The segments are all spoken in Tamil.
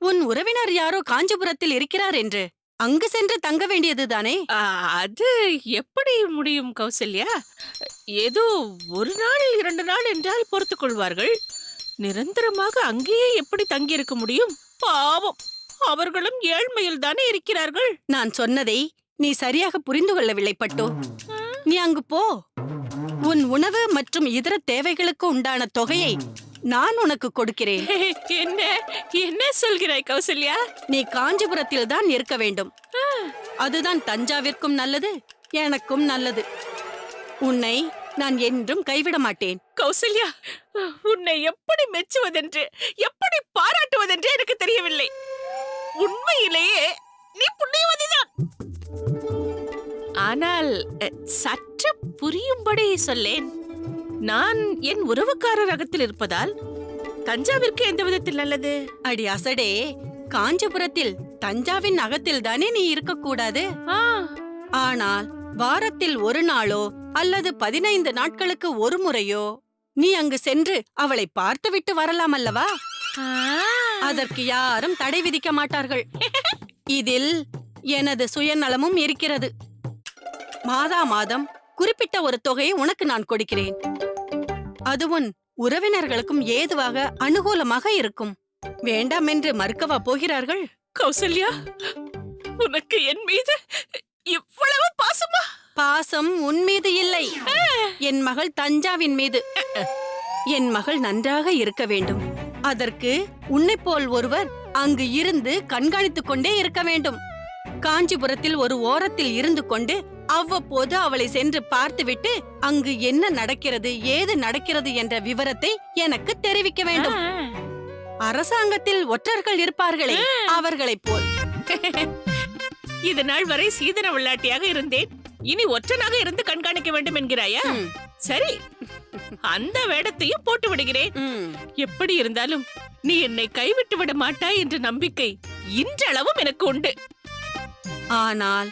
உன் உறவினர் யாரோ காஞ்சிபுரத்தில் இருக்கிறார் என்று அங்கு சென்று தங்க வேண்டியதுதானே? அது எப்படி முடியும் கௌசல்யா? ஏதோ ஒரு நாள் 2 நாள் என்றால் பொறுத்துக் கொள்வார்கள். நிரந்தரமாக அங்கேயே எப்படி தங்கியிருக்க முடியும்? பாவம், அவர்களும் ஏழ்மையில் தானே இருக்கிறார்கள். நான் சொன்னதை நீ சரியாக புரிந்து கொள்ளவில்லை பட்டு. நீ அங்கு போ. உன் உணவு மற்றும் இதர தேவைகளுக்கு உண்டான தொகையை நான் உனக்கு கொடுக்கிறேன். என்ன என்ன சொல்கிறாய் கௌசல்யா? நீ காஞ்சிபுரத்தில் தான் இருக்க வேண்டும். அதுதான் தஞ்சாவிற்கும் நல்லது, எனக்கும் நல்லது. உன்னை நான் என்றும் கைவிட மாட்டேன். கௌசல்யா, உன்னை எப்படி மெச்சுவதென்று, எப்படி பாராட்டுவதென்று எனக்கு தெரியவில்லை. உண்மையிலேயே நீ புண்ணியவதிதான். ஆனால் சற்று புரியும்படி சொல்லேன். நான் என் உறவுக்காரர் அகத்தில் இருப்பதால் தஞ்சாவிற்கு எந்த விதத்தில் நல்லது? அடி அசடே, காஞ்சிபுரத்தில் தஞ்சாவின் அகத்தில் தானே நீ இருக்கக்கூடாது. ஆனால் வாரத்தில் ஒரு நாளோ அல்லது 15 நாட்களுக்கு ஒரு முறையோ நீ அங்கு சென்று அவளை பார்த்துவிட்டு வரலாம் அல்லவா? அதற்கு யாரும் தடை விதிக்க மாட்டார்கள். இதில் எனது சுயநலமும் இருக்கிறது. மாதா மாதம் குறிப்பிட்ட ஒரு தொகையை உனக்கு நான் கொடுக்கிறேன். அது உன் உறவினர்களுக்கும் ஏதுவாக அனுகூலமாக இருக்கும். வேண்டாம் என்று மறுக்கவா போகிறார்கள்? கௌசல்யா, உனக்கு என் மீது இவ்வளவு பாசமா? பாசம் உன் மீது இல்லை, என் மகள் தஞ்சாவின் மீது. என் மகள் நன்றாக இருக்க வேண்டும். அதற்கு உன்னை போல் ஒருவர் அங்கு இருந்து கண்காணித்துக் கொண்டே இருக்க வேண்டும். காஞ்சிபுரத்தில் ஒரு ஓரத்தில் இருந்து கொண்டு அவ்வப்போது அவளை சென்று பார்த்துவிட்டு அங்கு என்ன நடக்கிறது, ஏது நடக்கிறது என்ற விவரத்தை எனக்கு தெரிவிக்க வேண்டும். அரசாங்கத்தில் ஒற்றர்கள் இருப்பார்களே, அவர்களைப் போல். இது நாள் வரை சீதன விளையாட்டியாக இருந்தேன். இனி ஒற்றனாக இருந்து கண்காணிக்க வேண்டும் என்கிறாயா? சரி, அந்த வேடத்தையும் போட்டு விடுகிறேன். எப்படி இருந்தாலும் நீ என்னை கைவிட்டு விட மாட்டாய் என்ற நம்பிக்கை இன்றளவும் எனக்கு உண்டு. ஆனால்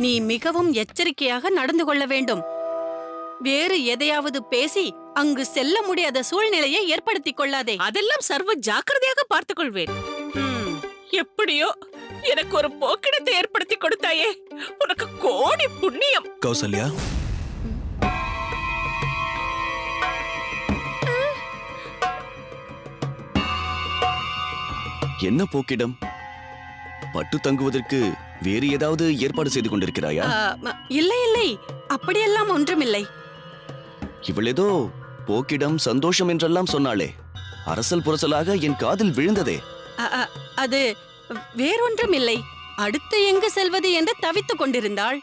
நீ மிகவும் எச்சரிக்கையாக நடந்து கொள்ள வேண்டும். வேறு எதையாவது பேசி அங்கு செல்ல முடியாத சூழ்நிலையை ஏற்படுத்திக் கொள்ளாதே. அதெல்லாம் சர்வ ஜாக்கிரதையாக பார்த்துக் கொள்வேன். எப்படியோ எனக்கு ஒரு போக்கிடத்தை ஏற்படுத்தி கொடுத்தாயே, உனக்கு கோடி புண்ணியம். கௌசல்யா, என்ன போக்கிடம்? பட்டு தங்குவதற்கு வேறு ஏதாவது ஏற்பாடு செய்து கொண்டிருக்கிறாயா? இல்லை இல்லை, அப்படியெல்லாம் ஒன்றுமில்லை. இவள் ஏதோ போக்கிடம் சந்தோஷம் என்றெல்லாம் சொன்னாளே, அரசல் புரசலாக என் காதில் விழுந்ததே. அது வேறொன்றும் இல்லை. அடுத்து எங்கு செல்வது என்று தவித்துக் கொண்டிருந்தாள்.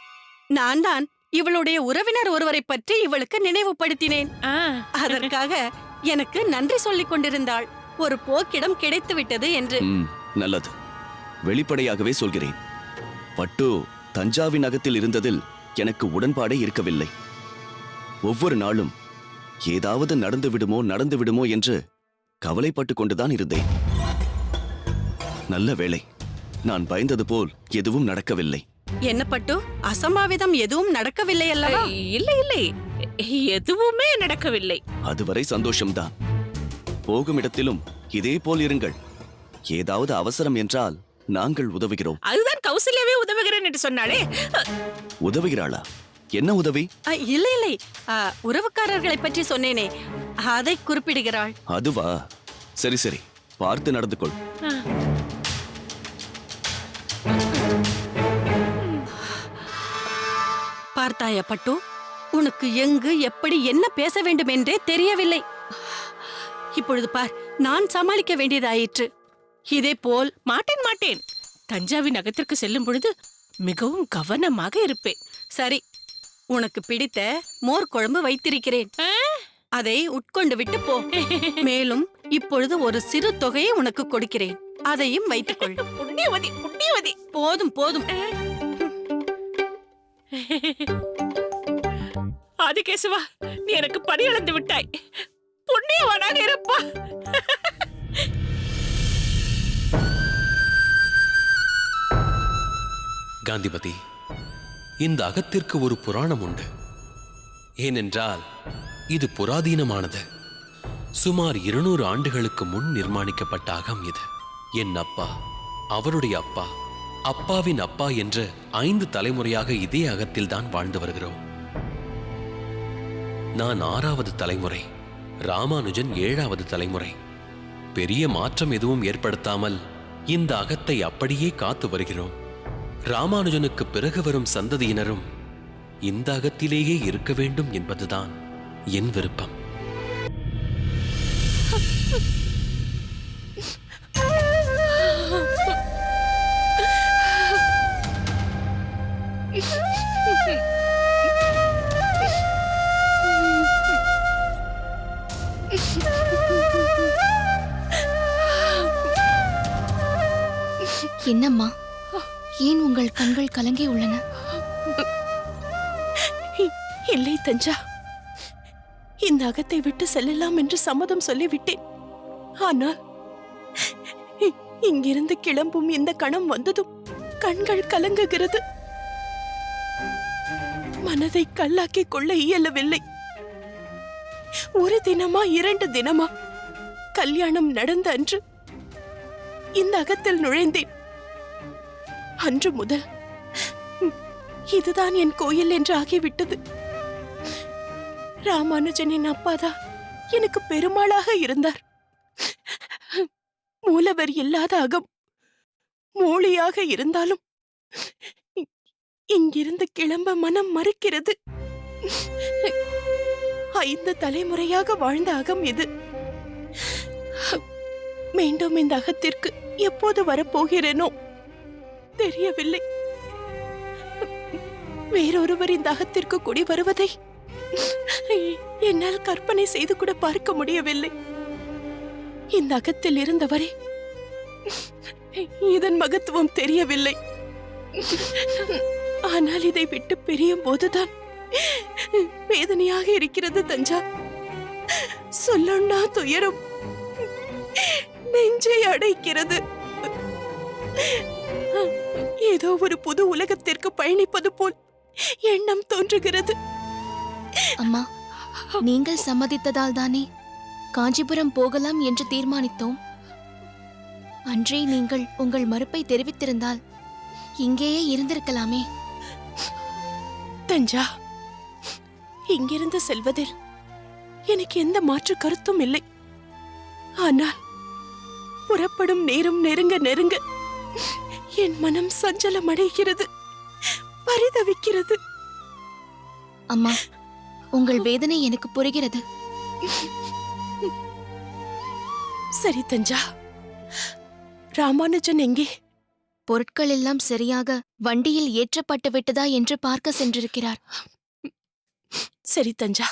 நான் தான் இவளுடைய உறவினர் ஒருவரை பற்றி இவளுக்கு நினைவுபடுத்தினேன். அதற்காக எனக்கு நன்றி சொல்லிக் கொண்டிருந்தாள், ஒரு போக்கிடம் கிடைத்து விட்டது என்று. நல்லது, வெளிப்படையாகவே சொல்கிறேன். பட்டு தஞ்சாவின் அகத்தில் இருந்ததில் எனக்கு உடன்பாடே இருக்கவில்லை. ஒவ்வொரு நாளும் ஏதாவது நடந்து விடுமோ என்று கவலைப்பட்டு கொண்டுதான் இருந்தேன். நல்ல வேளை, நான் பயந்தது போல் எதுவும் நடக்கவில்லை. என்ன பட்டு, அசம்பாவிதம் எதுவும் நடக்கவில்லை அல்லவா? இல்லை இல்லை, எதுவுமே நடக்கவில்லை. அதுவரை சந்தோஷம்தான். போகும் இடத்திலும் இதே போல் இருங்கள். ஏதாவது அவசரம் என்றால் நாங்கள் உதவுகிறோம். அதுதான் கௌசல்யாவே உதவுகிறேன் என்று சொன்னாலே. உதவுகிறாளா? என்ன உதவி? இல்லை இல்லை, உறவுக்காரர்களை பற்றி சொன்னேனே, அதை குறிப்பிடுகிறாள். அதுவா? சரி சரி, பார்த்து நடந்து கொள். பார்த்தாயா பட்டு, உனக்கு எங்கு எப்படி என்ன பேச வேண்டும் என்றே தெரியவில்லை. இப்பொழுது பார், நான் சமாளிக்க வேண்டியதாயிற்று. இதே போல் மாட்டேன். தஞ்சாவின் அகத்திற்கு செல்லும் பொழுது மிகவும் கவனமாக இருப்பேன். சரி, உனக்கு பிடித்த மோர் குழம்பு வைத்திருக்கிறேன். அதை உட்கொண்டு விட்டு போ. மேலும் இப்பொழுது ஒரு சிறு தொகையை உனக்கு கொடுக்கிறேன், அதையும் வைத்துக்கொள். புண்ணியவதி புண்ணியவதி. போதும் போதும். ஆதிகேசவா, நீ எனக்கு பணி இழந்து விட்டாய். புண்ணியவனாக இருப்பா. காந்திமதி, இந்த அகத்திற்கு ஒரு புராணம் உண்டு. ஏனென்றால் இது புராதீனமானது. சுமார் 200 ஆண்டுகளுக்கு முன் நிர்மாணிக்கப்பட்ட அகம் இது. என் அப்பா அவருடைய அப்பா, அப்பாவின் அப்பா என்ற 5 தலைமுறையாக இதே அகத்தில்தான் வாழ்ந்து வருகிறோம். நான் 6வது தலைமுறை, ராமானுஜன் 7வது தலைமுறை. பெரிய மாற்றம் எதுவும் ஏற்படுத்தாமல் இந்த அகத்தை அப்படியே காத்து வருகிறோம். ராமானுஜனுக்கு பிறகு வரும் சந்ததியினரும் இந்த அகத்திலேயே இருக்க வேண்டும் என்பதுதான் என் விருப்பம். என்னம்மா, ஏன் உங்கள் கண்கள் கலங்கி உள்ளன? இல்லை தஞ்சா, இந்த அகத்தை விட்டு செல்லலாம் என்று சம்மதம் சொல்லிவிட்டேன். ஆனால் இங்கிருந்து கிளம்பும் இந்த கணம் வந்ததும் கண்கள் கலங்குகிறது. மனதை கல்லாக்கிக் கொள்ள இயலவில்லை. ஒரு தினமா 2 தினமா கல்யாணம் நடந்த அன்று இந்த அகத்தில் நுழைந்தேன். அன்று முதல் இதுதான் என் கோயில் என்று ஆகிவிட்டது. ராமானுஜனின் அப்பாதான் எனக்கு பெருமாளாக இருந்தார். மூலவர் இல்லாத அகம் மூலியாக இருந்தாலும் இங்கிருந்து கிளம்ப மனம் மறுக்கிறது. 5 தலைமுறையாக வாழ்ந்த அகம் இது. மீண்டும் இந்த அகத்திற்கு எப்போது வரப்போகிறேனோ தெரியவில்லை. வேறொருவர் இந்த அகத்திற்கு குடி வருவதை என்னால் கற்பனை செய்து கூட பார்க்க முடியவில்லை. இந்த அகத்தில் இருந்தவரை இதன் மகத்துவம் தெரியவில்லை. ஆனால் இதை விட்டு பிரியும் போதுதான் வேதனையாக இருக்கிறது தஞ்சா. சொல்லொண்ணா துயரம் நெஞ்சை அடைக்கிறது. ஏதோ ஒரு புது உலகத்திற்கு பயணிப்பது போல் எண்ணம் தோன்றுகிறது. அம்மா, நீங்கள் சம்மதித்ததால் தானே காஞ்சிபுரம் போகலாம் என்று தீர்மானித்தோம். அன்றே நீங்கள் உங்கள் மறுப்பை தெரிவித்திருந்தால் இங்கேயே இருந்திருக்கலாமே. தஞ்சா, இங்கிருந்து செல்வதில் எனக்கு எந்த மாற்று கருத்தும் இல்லை. ஆனால் புறப்படும் நேரம் நெருங்க நெருங்க என் மனம் சஞ்சலம் அடைகிறது, பரிதவிக்கிறது. அம்மா, உங்கள் வேதனை எனக்கு புரிகிறது. சரி தஞ்சா, ராமானுஜன் எங்கே? பொருட்கள் எல்லாம் சரியாக வண்டியில் ஏற்றப்பட்டு விட்டதா என்று பார்க்க சென்றிருக்கிறார். சரி தஞ்சா,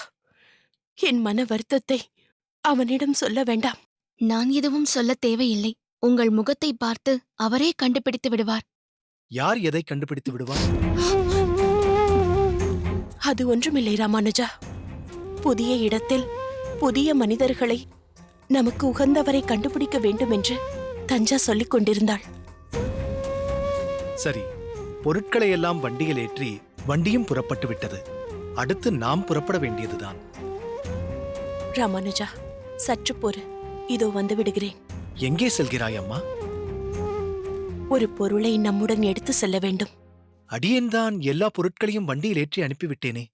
என் மன வருத்தத்தை அவனிடம் சொல்ல வேண்டாம். நான் எதுவும் சொல்ல தேவையில்லை. உங்கள் முகத்தை பார்த்து அவரே கண்டுபிடித்து விடுவார். யார் எதை கண்டுபிடித்து விடுவார்? அது ஒன்றுமில்லை ராமானுஜா. புதிய இடத்தில் புதிய மனிதர்களை நமக்கு உகந்தவரை கண்டுபிடிக்க வேண்டும் என்று தஞ்சா சொல்லிக் கொண்டிருந்தாள். சரி, பொருட்களை எல்லாம் வண்டியில் ஏற்றி வண்டியும் புறப்பட்டு விட்டது. அடுத்து நாம் புறப்பட வேண்டியதுதான். ராமானுஜா, சற்று பொறு, இதோ வந்து விடுகிறேன். எங்கே செல்கிறாய் அம்மா? ஒரு பொருளை நம்முடன் எடுத்து செல்ல வேண்டும். அடியேன்தான் எல்லா பொருட்களையும் வண்டியில் ஏற்றி அனுப்பிவிட்டேனே.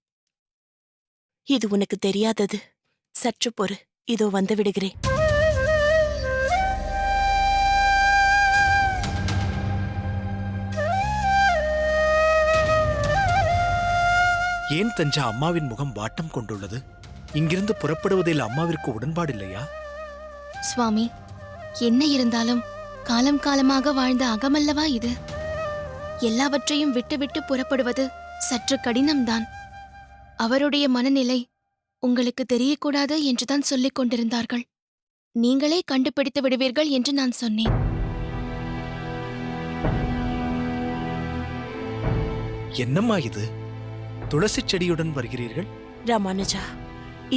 இது உனக்கு தெரியாதது. சற்று பொறு, இதோ வந்து விடுகிறேன். ஏன் தஞ்சா அம்மாவின் முகம் வாட்டம் கொண்டுள்ளது? இங்கிருந்து புறப்படுவதில் அம்மாவிற்கு உடன்பாடில்லையா? சுவாமி, என்ன இருந்தாலும் காலம் காலமாக வாழ்ந்த அகமல்லவா இது? எல்லாவற்றையும் விட்டுவிட்டு புறப்படுவது சற்று கடினம்தான். அவருடைய மனநிலை உங்களுக்கு தெரியக்கூடாது என்றுதான் சொல்லிக் கொண்டிருந்தார்கள். நீங்களே கண்டுபிடித்து விடுவீர்கள் என்று நான் சொன்னேன். என்னம்மா இது? துளசி செடியுடன் வருகிறீர்கள்? ராமானுஜா,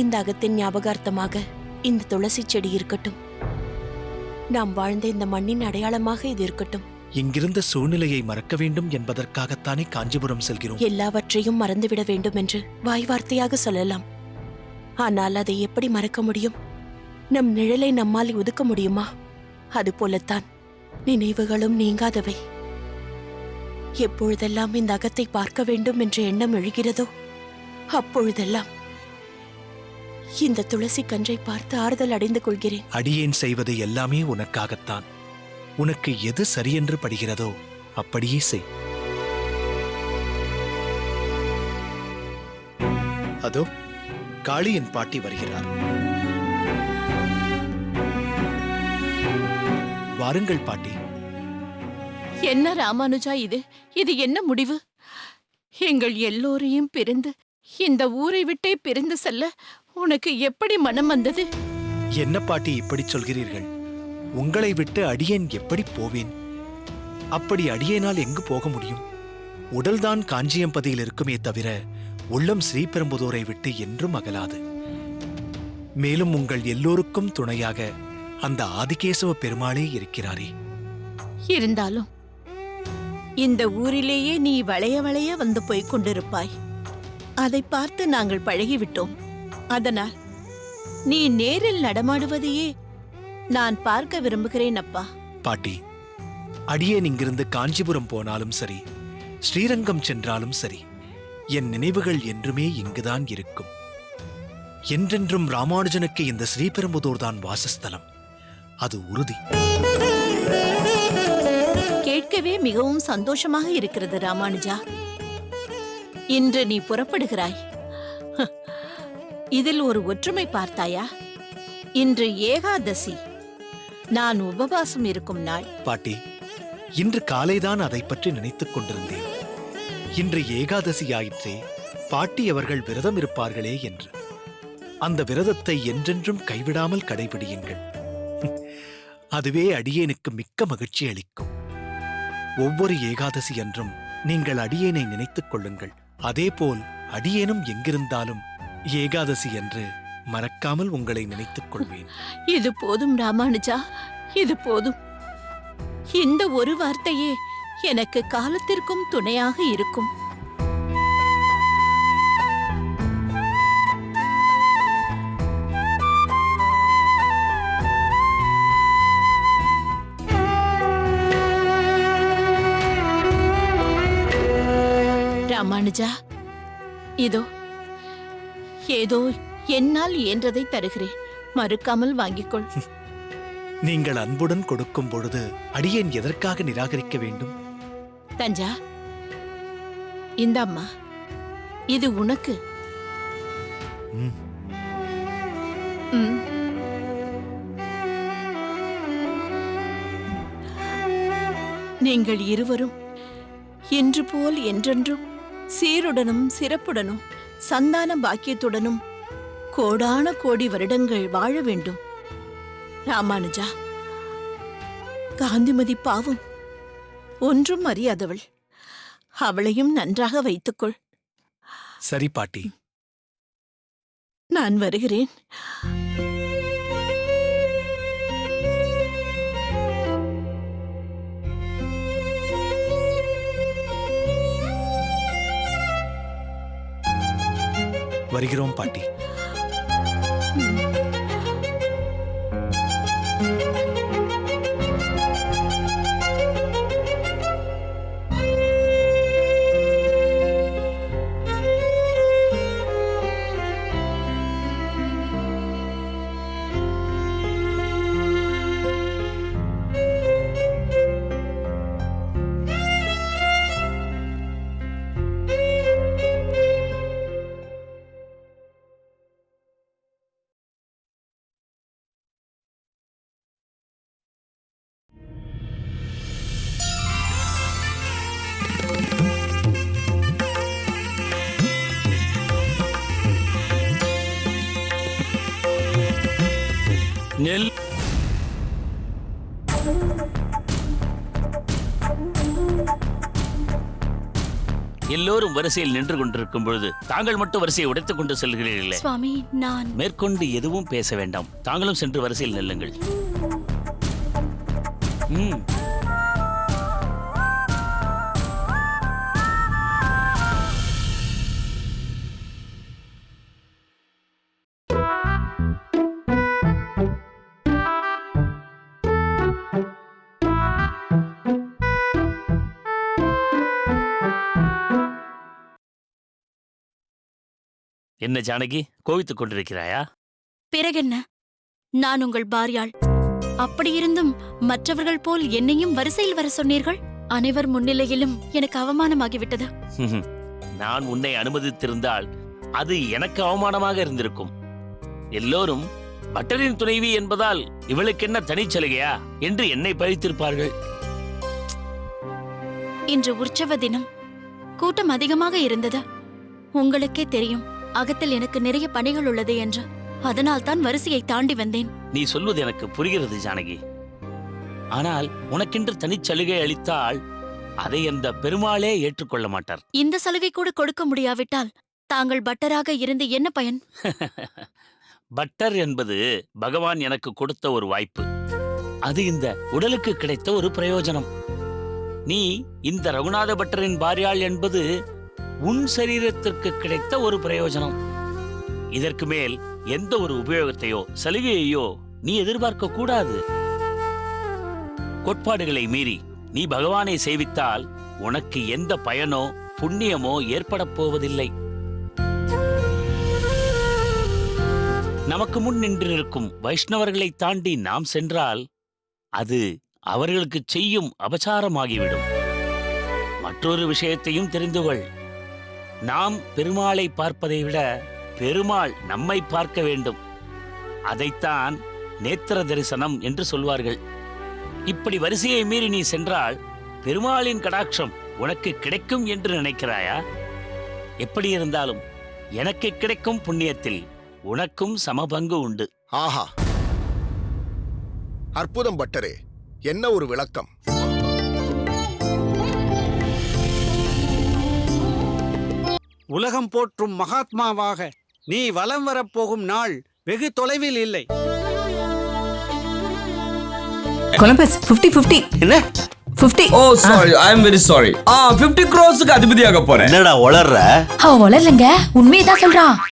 இந்த அகத்தின் ஞாபகார்த்தமாக இந்த துளசி செடி இருக்கட்டும். நாம் வாழ்ந்த இந்த மண்ணின் அடையாளமாக இது இருக்கட்டும். இங்கிருந்த சூழ்நிலையை மறக்க வேண்டும் என்பதற்காகத்தானே காஞ்சிபுரம் செல்கிறோம். எல்லாவற்றையும் மறந்துவிட வேண்டும் என்று வாய் வார்த்தையாக சொல்லலாம். ஆனால் அதை எப்படி மறக்க முடியும்? நம் நிழலை நம்மால் ஒதுக்க முடியுமா? அதுபோலத்தான் நினைவுகளும் நீங்காதவை. எப்பொழுதெல்லாம் இந்த அகத்தை பார்க்க வேண்டும் என்ற எண்ணம் எழுகிறதோ அப்பொழுதெல்லாம் இந்த துளசி கன்றை பார்த்து ஆறுதல் அடைந்து கொள்கிறேன். அடியேன் செய்வது எல்லாமே உனக்காகத்தான். உனக்கு எது சரியென்று படுகிறதோ அப்படியே செய். அதோ காளியின் பாட்டி வருகிறார். வாருங்கள் பாட்டி. என்ன ராமானுஜா, இது என்ன முடிவு? எங்கள் எல்லோரையும் பிரிந்து இந்த ஊரை விட்டே பிரிந்து செல்ல உனக்கு எப்படி மனம் வந்தது? என்ன பாட்டி இப்படி சொல்கிறீர்கள்? உங்களை விட்டு அடியேன் எப்படி போவேன்? அப்படி அடியேனால் எங்கு போக முடியும்? உடல்தான் காஞ்சியம்பதியில் இருக்குமே தவிர உள்ளம் ஸ்ரீபெரும்புதூரை விட்டு என்றும் அகலாது. மேலும் உங்கள் எல்லோருக்கும் துணையாக அந்த ஆதிகேசவ பெருமாளே இருக்கிறாரே. இருந்தாலும் இந்த ஊரிலேயே நீ வளைய வளைய வந்து போய்க் கொண்டிருப்பாய். அதை பார்த்து நாங்கள் பழகிவிட்டோம். அதனால் நீ நேரில் நடமாடுவதையே நான் பார்க்க விரும்புகிறேன் அப்பா. பாட்டி, அடியேன் இங்கிருந்து காஞ்சிபுரம் போனாலும் சரி, ஸ்ரீரங்கம் சென்றாலும் சரி, என் நினைவுகள் என்றுமே இங்குதான் இருக்கும். என்றென்றும் ராமானுஜனுக்கு இந்த ஸ்ரீபெரும்புதூர் தான் வாசஸ்தலம். அது உறுதி. கேட்கவே மிகவும் சந்தோஷமாக இருக்கிறது ராமானுஜா. இன்று நீ புறப்படுகிறாய். இதில் ஒரு ஒற்றுமை பார்த்தாயா? இன்று ஏகாதசி, நான் உபவாசம் இருக்கும் நாள். பாட்டி, இன்று காலைதான் அதை பற்றி நினைத்துக் கொண்டிருந்தேன். இன்று ஏகாதசி ஆயிற்றே, பாட்டி அவர்கள் விரதம் இருப்பார்களே என்று. அந்த விரதத்தை என்றென்றும் கைவிடாமல் கடைபிடியுங்கள். அதுவே அடியேனுக்கு மிக்க மகிழ்ச்சி அளிக்கும். ஒவ்வொரு ஏகாதசி அன்றும் நீங்கள் அடியேனை நினைத்துக் கொள்ளுங்கள். அதேபோல் அடியேனும் எங்கிருந்தாலும் ஏகாதசி அன்று மறக்காமல் உங்களை நினைத்துக் கொள்வேன். இது போதும் ராமானுஜா, இது போதும். இந்த ஒரு வார்த்தையே எனக்கு காலத்திற்கும் துணையாக இருக்கும். ராமானுஜா, இதோ ஏதோ என்னால் இயன்றதை தருகிறேன். மறுக்காமல் வாங்கிக்கொள். நீங்கள் அன்புடன் கொடுக்கும் பொழுது அடியேன் எதற்காக நிராகரிக்க வேண்டும்? தஞ்சா, இந்த அம்மா, இது உனக்கு. ம். ம். நீங்கள் இருவரும் இன்று போல் என்றென்றும் சீருடனும் சிறப்புடனும் சந்தான பாக்கியத்துடனும் கோடான கோடி வருடங்கள் வாழ வேண்டும். ராமானுஜா, காந்திமதி பாவம் ஒன்றும் அறியாதவள். அவளையும் நன்றாக வைத்துக்கொள். சரி பாட்டி. நான் வருகிறேன். வருகிறோம் பாட்டி. நெல் எல்லோரும் வரிசையில் நின்று கொண்டிருக்கும் பொழுது தாங்கள் மட்டும் வரிசையை உடைத்துக் கொண்டு செல்கிறீர்களே. சுவாமி, நான் மேற்கொண்டு எதுவும் பேச வேண்டாம். தாங்களும் சென்று வரிசையில் நில்லுங்கள். என்ன ஜானகி, கோவித்துக் கொண்டிருக்கிறாயா? பிறகென்ன, நான் உங்கள் பாரியாள். அப்படியிருந்தும் மற்றவர்கள் போல் என்னையும் வரிசையில் வர சொன்னீர்கள். அனைவர் முன்னிலையிலும் எனக்கு அவமானமாகிவிட்டது. நான் உன்னை அனுமதித்திருந்தால் அது எனக்கு அவமானமாக இருந்திருக்கும். எல்லோரும் பட்டரின் துணைவி என்பதால் இவளுக்கு என்ன தனிச்சலுகையா என்று என்னை பழித்திருப்பார்கள். இன்று உற்சவ தினம், கூட்டம் அதிகமாக இருந்தது. உங்களுக்கே தெரியும், அகத்தில் எனக்கு நிறைய பணிகள் உள்ளது என்று. அதனால் தான் வரிசையை தாண்டி வந்தேன். நீ சொல்வது எனக்கு புரிகிறது ஜானகி. ஆனால் உனக்கென்று தனிச்சலுகை அளித்தால் அதை அந்த பெருமாளே ஏற்றுக்கொள்ள மாட்டார். இந்த சலுகை கூட கொடுக்க முடியாவிட்டால் தாங்கள் பட்டராக இருந்து என்ன பயன்? பட்டர் என்பது பகவான் எனக்கு கொடுத்த ஒரு வாய்ப்பு. அது இந்த உடலுக்கு கிடைத்த ஒரு பிரயோஜனம். நீ இந்த ரகுநாத பட்டரின் பாரியாள் என்பது உன் சரீரத்திற்கு கிடைத்த ஒரு பிரயோஜனம். இதற்கு மேல் எந்த ஒரு உபயோகத்தையோ சலுகையையோ நீ எதிர்பார்க்க கூடாது. கோட்பாடுகளை மீறி நீ பகவானை சேவித்தால் உனக்கு எந்த பயனோ புண்ணியமோ ஏற்பட போவதில்லை. நமக்கு முன் நின்றிருக்கும் வைஷ்ணவர்களை தாண்டி நாம் சென்றால் அது அவர்களுக்கு செய்யும் அபசாரமாகிவிடும். மற்றொரு விஷயத்தையும் தெரிந்து கொள். நாம் பெருமாளை பார்ப்பதை விட பெருமாள் நம்மை பார்க்க வேண்டும். அதைத்தான் நேத்திர தரிசனம் என்று சொல்வார்கள். இப்படி வரிசையை மீறி நீ சென்றால் பெருமாளின் கடாட்சம் உனக்கு கிடைக்கும் என்று நினைக்கிறாயா? எப்படி இருந்தாலும் எனக்கு கிடைக்கும் புண்ணியத்தில் உனக்கும் சமபங்கு உண்டு. ஆஹா, அற்புதம் பட்டரே, என்ன ஒரு விளக்கம்! உலகம் போற்றும் மகாத்மாவாக நீ வலம் வரப்போகும் நாள் வெகு தொலைவில் இல்லை. கொலம்பஸ் 50-50. என்ன 50? Oh sorry, I am very sorry. 50 crores அதிபதியாக போறேன். என்னடா உளறற? அவ உளறலங்க, உண்மையதான் சொல்றான்.